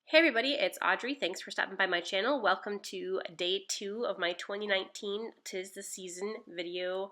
Hey everybody, it's Audrey. Thanks for stopping by my channel. Welcome to day 2 of my 2019 Tis the Season video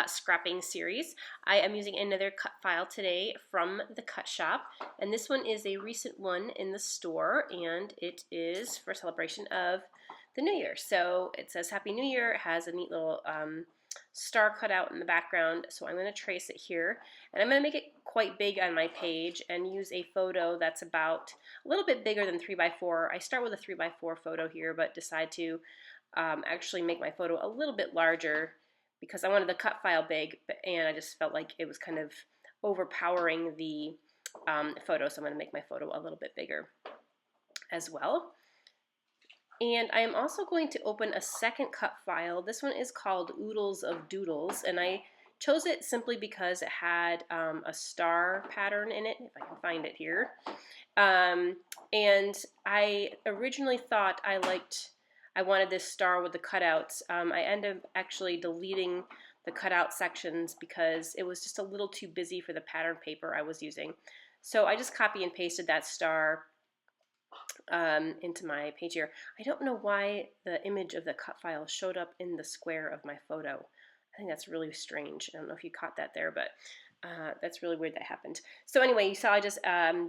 scrapping series. I am using another cut file today from the cut shop, and this one is a recent one in the store, and it is for celebration of the New Year. So it says Happy New Year. It has a neat little star cut out in the background, so I'm going to trace it here, and I'm going to make it quite big on my page and use a photo that's about a little bit bigger than 3x4. I start with a 3x4 photo here, but decide to actually make my photo a little bit larger because I wanted the cut file big, and I just felt like it was kind of overpowering the photo, so I'm going to make my photo a little bit bigger as well. And I am also going to open a second cut file. This one is called Oodles of Doodles, and I chose it simply because it had a star pattern in it, if I can find it here. And I originally thought I wanted this star with the cutouts. I ended up actually deleting the cutout sections because it was just a little too busy for the pattern paper I was using. So I just copy and pasted that star into my page here. I don't know why the image of the cut file showed up in the square of my photo. I think that's really strange. I don't know if you caught that there, but that's really weird that happened. So anyway, you saw I just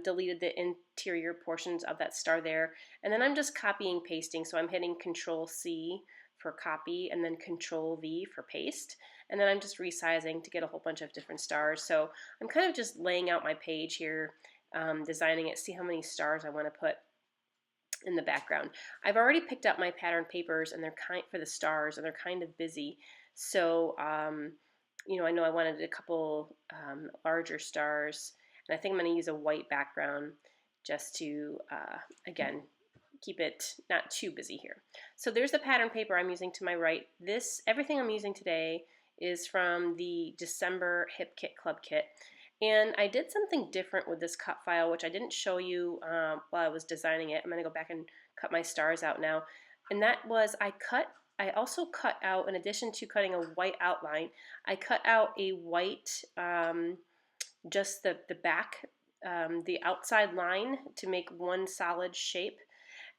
deleted the interior portions of that star there, and then I'm just copying pasting. So I'm hitting Control C for copy and then Control V for paste, and then I'm just resizing to get a whole bunch of different stars. So I'm kind of just laying out my page here, designing it, see how many stars I want to put in the background. I've already picked up my pattern papers, and they're for the stars, and they're kind of busy. So you know I wanted a couple larger stars, and I think I'm going to use a white background just to again keep it not too busy here. So there's the pattern paper I'm using to my right. Everything I'm using today is from the December Hip Kit Club Kit. And I did something different with this cut file, which I didn't show you while I was designing it. I'm going to go back and cut my stars out now. And that was I also cut out, in addition to cutting a white outline, I cut out a white, just the back, the outside line to make one solid shape.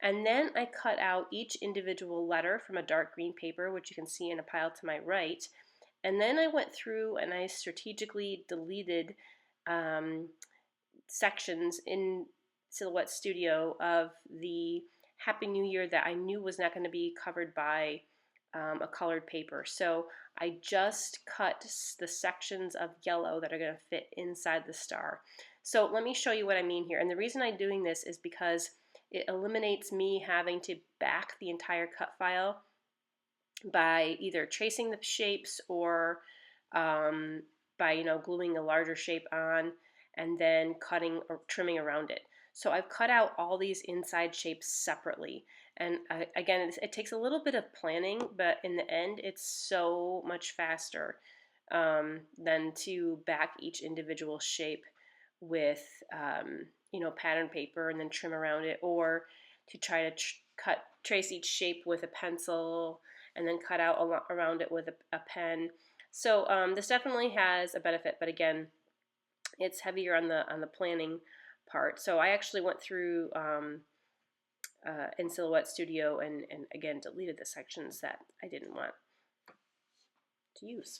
And then I cut out each individual letter from a dark green paper, which you can see in a pile to my right. And then I went through and I strategically deleted sections in Silhouette Studio of the Happy New Year that I knew was not going to be covered by a colored paper. So I just cut the sections of yellow that are going to fit inside the star. So let me show you what I mean here. And the reason I'm doing this is because it eliminates me having to back the entire cut file by either tracing the shapes or by gluing a larger shape on and then cutting or trimming around it. So I've cut out all these inside shapes separately, and again it takes a little bit of planning, but in the end it's so much faster than to back each individual shape with pattern paper and then trim around it, or to try to trace each shape with a pencil and then cut out around it with a pen. So this definitely has a benefit, but again, it's heavier on the planning part. So I actually went through in Silhouette Studio and again deleted the sections that I didn't want to use.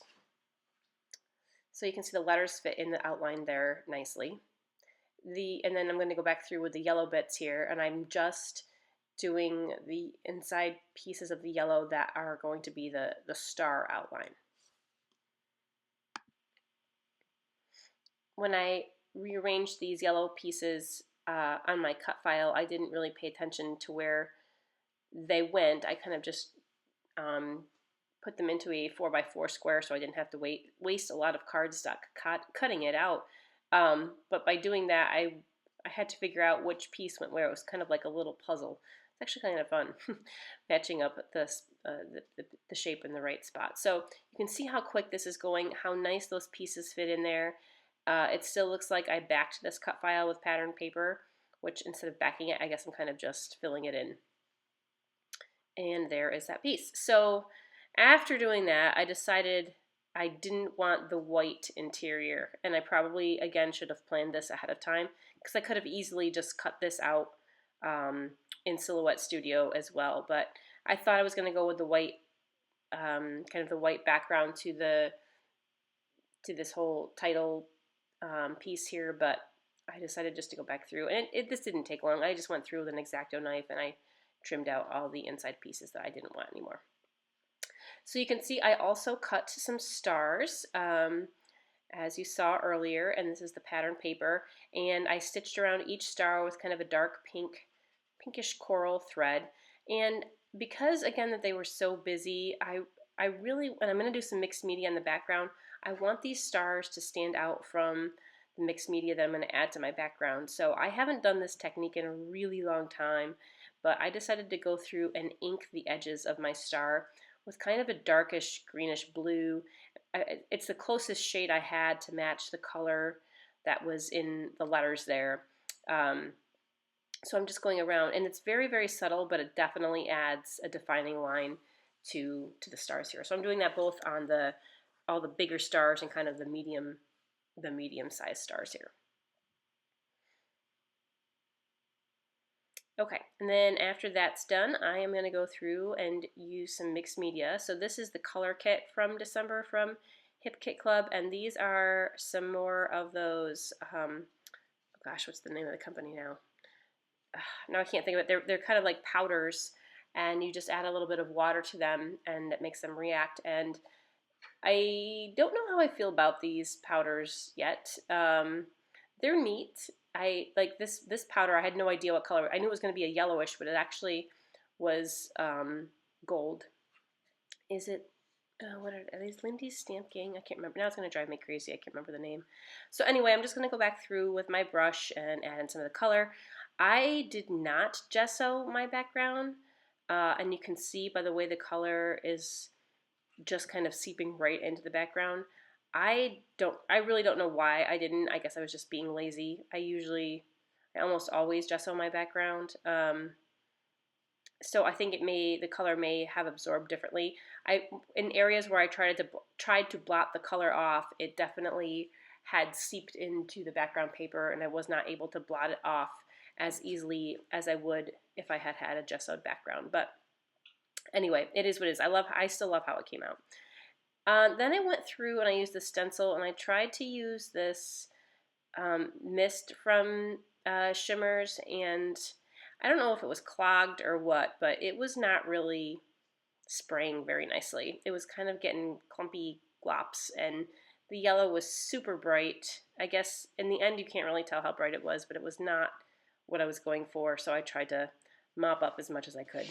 So you can see the letters fit in the outline there nicely. And then I'm going to go back through with the yellow bits here, and I'm just doing the inside pieces of the yellow that are going to be the star outline. When I rearranged these yellow pieces on my cut file, I didn't really pay attention to where they went. I kind of just put them into a 4x4 square so I didn't have to waste a lot of cardstock cutting it out. But by doing that, I had to figure out which piece went where. It was kind of like a little puzzle. It's actually kind of fun matching up the shape in the right spot. So you can see how quick this is going, how nice those pieces fit in there. It still looks like I backed this cut file with pattern paper, which instead of backing it, I guess I'm kind of just filling it in. And there is that piece. So after doing that, I decided I didn't want the white interior, and I probably, again, should have planned this ahead of time, because I could have easily just cut this out in Silhouette Studio as well. But I thought I was going to go with the white, kind of the white background to this whole title piece here, but I decided just to go back through. And this didn't take long. I just went through with an X-Acto knife and I trimmed out all the inside pieces that I didn't want anymore. So you can see I also cut some stars, as you saw earlier, and this is the pattern paper, and I stitched around each star with kind of a dark pinkish coral thread. And because again that they were so busy, I really, and I'm going to do some mixed media in the background, I want these stars to stand out from the mixed media that I'm going to add to my background. So I haven't done this technique in a really long time, but I decided to go through and ink the edges of my star with kind of a darkish greenish blue. It's the closest shade I had to match the color that was in the letters there. So I'm just going around, and it's very, very subtle, but it definitely adds a defining line to the stars here. So I'm doing that both on all the bigger stars and kind of the medium-sized stars here. Okay, and then after that's done, I am going to go through and use some mixed media. So this is the color kit from December from Hip Kit Club, and these are some more of those, oh gosh, what's the name of the company now? Now I can't think of it. They're kind of like powders, and you just add a little bit of water to them, and it makes them react. And I don't know how I feel about these powders yet. They're neat. I like this powder. I had no idea what color. I knew it was going to be a yellowish, but it actually was gold. Is it? What are these? Lindy's Stamp Gang? I can't remember. Now it's going to drive me crazy. I can't remember the name. So anyway, I'm just going to go back through with my brush and add in some of the color. I did not gesso my background, and you can see by the way the color is just kind of seeping right into the background. I really don't know why I didn't. I guess I was just being lazy. I almost always gesso my background. So I think the color may have absorbed differently. In areas where I tried to blot the color off, it definitely had seeped into the background paper, and I was not able to blot it off as easily as I would if I had had a gessoed background. But anyway, it is what it is. I still love how it came out. Then I went through and I used the stencil, and I tried to use this mist from Shimmers, and I don't know if it was clogged or what, but it was not really spraying very nicely. It was kind of getting clumpy glops, and the yellow was super bright. I guess in the end you can't really tell how bright it was, but it was not what I was going for, so I tried to mop up as much as I could.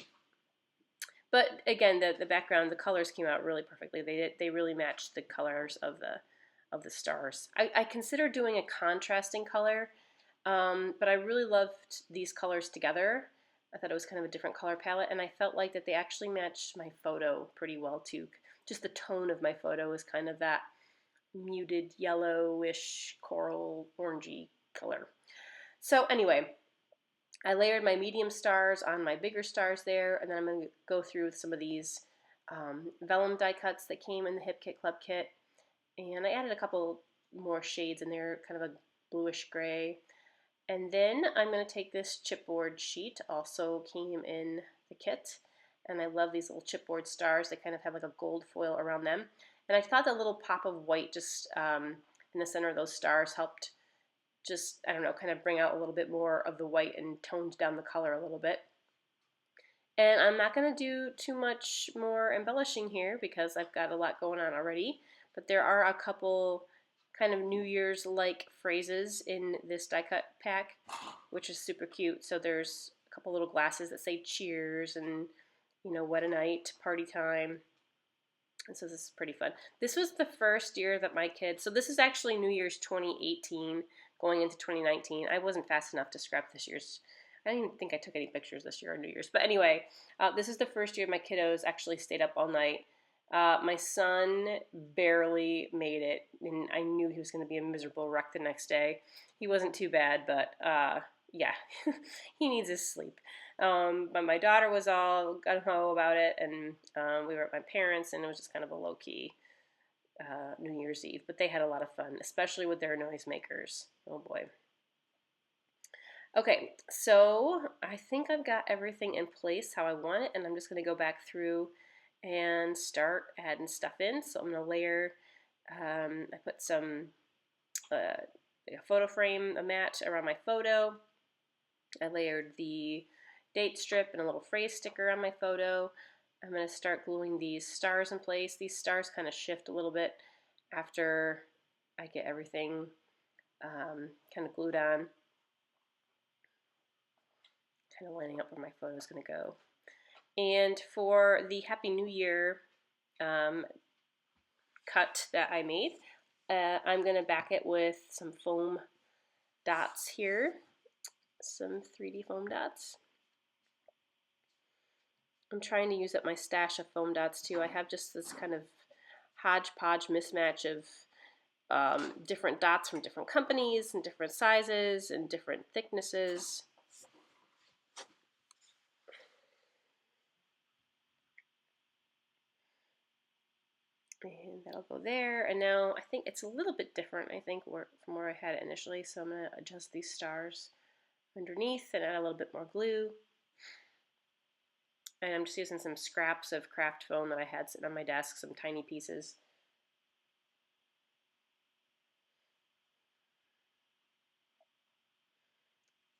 But again, the background, the colors came out really perfectly. They really matched the colors of the stars. I considered doing a contrasting color, but I really loved these colors together. I thought it was kind of a different color palette, and I felt like that they actually matched my photo pretty well too. Just the tone of my photo is kind of that muted yellowish coral orangey color. So anyway, I layered my medium stars on my bigger stars there, and then I'm going to go through with some of these vellum die cuts that came in the Hip Kit Club kit, and I added a couple more shades in there, kind of a bluish gray. And then I'm going to take this chipboard sheet, also came in the kit, and I love these little chipboard stars. They kind of have like a gold foil around them, and I thought the little pop of white just in the center of those stars helped just, I don't know, kind of bring out a little bit more of the white and toned down the color a little bit. And I'm not going to do too much more embellishing here because I've got a lot going on already, but there are a couple kind of New Year's-like phrases in this die cut pack, which is super cute. So there's a couple little glasses that say cheers and, you know, what a night, party time. And so this is pretty fun. This was the first year that my kids, so this is actually New Year's 2018 going into 2019. I wasn't fast enough to scrap this year's. I don't even think I took any pictures this year on New Year's. But anyway, this is the first year my kiddos actually stayed up all night. My son barely made it, and I knew he was going to be a miserable wreck the next day. He wasn't too bad, but yeah, he needs his sleep. But my daughter was all gung-ho about it, and we were at my parents', and it was just kind of a low-key New Year's Eve. But they had a lot of fun, especially with their noisemakers. Oh boy. Okay, so I think I've got everything in place how I want it, and I'm just going to go back through and start adding stuff in. So I'm going to layer, I put some a photo frame, a mat around my photo. I layered the date strip and a little phrase sticker on my photo. I'm going to start gluing these stars in place. These stars kind of shift a little bit after I get everything kind of glued on. Kind of lining up where my photo is going to go. And for the Happy New Year cut that I made, I'm going to back it with some foam dots here, some 3D foam dots. I'm trying to use up my stash of foam dots too. I have just this kind of hodgepodge mismatch of different dots from different companies and different sizes and different thicknesses. And that'll go there. And now I think it's a little bit different, I think, from where I had it initially. So I'm going to adjust these stars underneath and add a little bit more glue. And I'm just using some scraps of craft foam that I had sitting on my desk, some tiny pieces.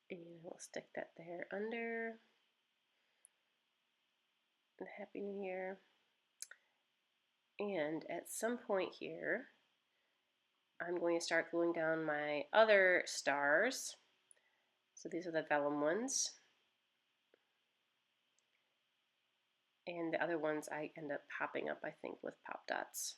And we'll stick that there under the Happy New Year. And at some point here, I'm going to start gluing down my other stars. So these are the vellum ones. And the other ones I end up popping up, I think, with pop dots.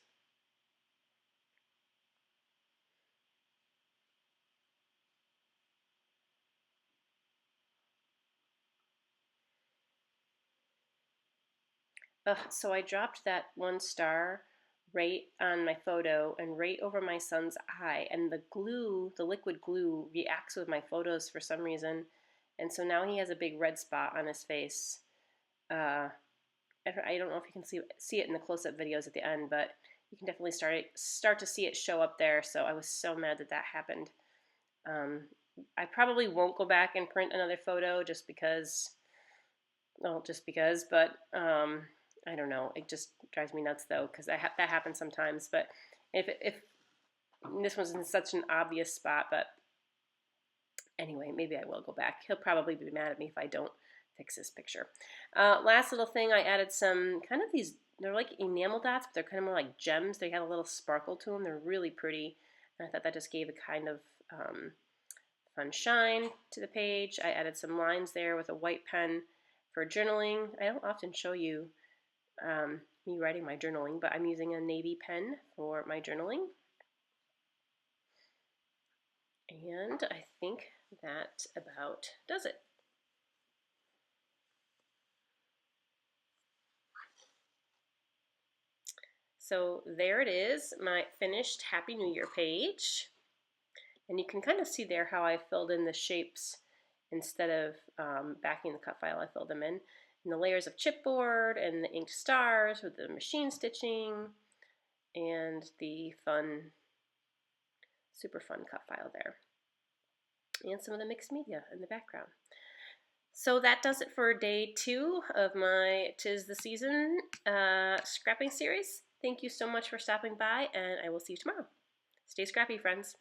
So I dropped that one star right on my photo and right over my son's eye, and the glue, the liquid glue, reacts with my photos for some reason, and so now he has a big red spot on his face. I don't know if you can see it in the close-up videos at the end, but you can definitely start to see it show up there. So I was so mad that that happened. I probably won't go back and print another photo just because, well, but I don't know. It just drives me nuts though, because that happens sometimes. But if this wasn't such an obvious spot, but anyway, maybe I will go back. He'll probably be mad at me if I don't fix this picture. Last little thing, I added some kind of these, they're like enamel dots, but they're kind of more like gems. They have a little sparkle to them. They're really pretty. And I thought that just gave a kind of fun shine to the page. I added some lines there with a white pen for journaling. I don't often show you me writing my journaling, but I'm using a navy pen for my journaling. And I think that about does it. So there it is, my finished Happy New Year page. And you can kind of see there how I filled in the shapes instead of backing the cut file. I filled them in. And the layers of chipboard and the inked stars with the machine stitching and the fun, super fun cut file there. And some of the mixed media in the background. So that does it for day 2 of my 'Tis the Season scrapping series. Thank you so much for stopping by, and I will see you tomorrow. Stay scrappy, friends.